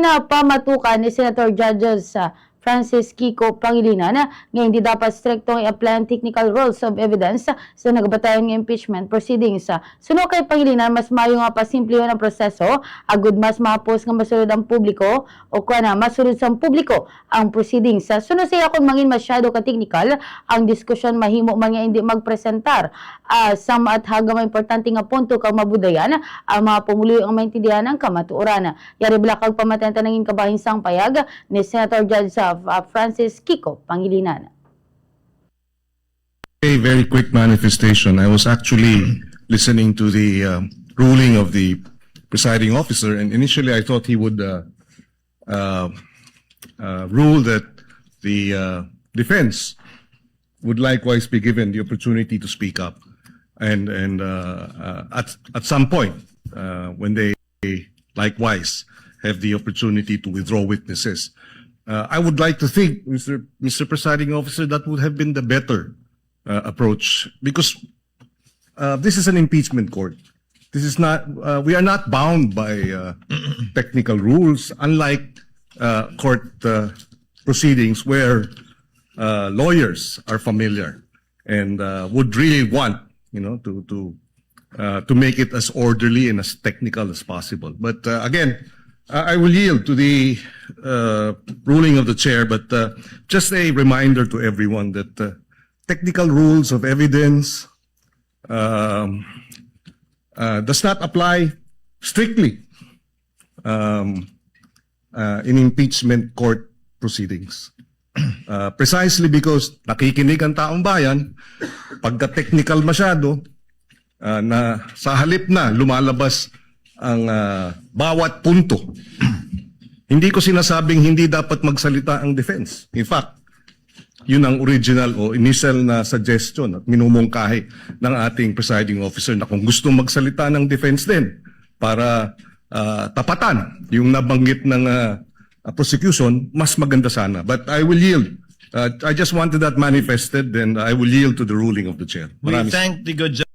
na pamatukan ni Senator Judges Francis Kiko Pangilinan na ngayon hindi dapat striktong i-apply ang technical rules of evidence sa nagbatayan ng impeachment proceedings. Suno kay Pangilinan, mas mayo nga pasimple ang proseso, agud mas mapos nga masulod ang publiko o kuana masulod sa publiko ang proceedings. Suno siya kung mangin masyado ka technical, ang diskusyon mahimo man nga hindi magpresentar sa at haga importante nga punto kang mabudayan ang mga pumuloy ang maintindihan ng kamatuoran. Yari blakag pamatenta nangin kabahinsang payag ni Senator Judge Francis Kiko Pangilinan. A very quick manifestation. I was actually listening to the ruling of the presiding officer, and initially I thought he would rule that the defense would likewise be given the opportunity to speak up, and at some point when they likewise have the opportunity to withdraw witnesses. I would like to think, Mr. Presiding Officer, that would have been the better approach, because this is an impeachment court. This is not. We are not bound by technical rules, unlike court proceedings where lawyers are familiar and would really want, to make it as orderly and as technical as possible. But again, I will yield to the ruling of the chair, but just a reminder to everyone that technical rules of evidence does not apply strictly in impeachment court proceedings. Precisely because nakikinig ang taong bayan, pagka-technical masyado, na sa halip na lumalabas ang bawat punto. Hindi ko sinasabing hindi dapat magsalita ang defense. In fact, yun ang original o initial na suggestion at minumungkahi ng ating presiding officer na kung gusto magsalita ng defense din para tapatan yung nabanggit ng prosecution, mas maganda sana. But I will yield. I just wanted that manifested, and I will yield to the ruling of the chair. We Maraming thank the good judge.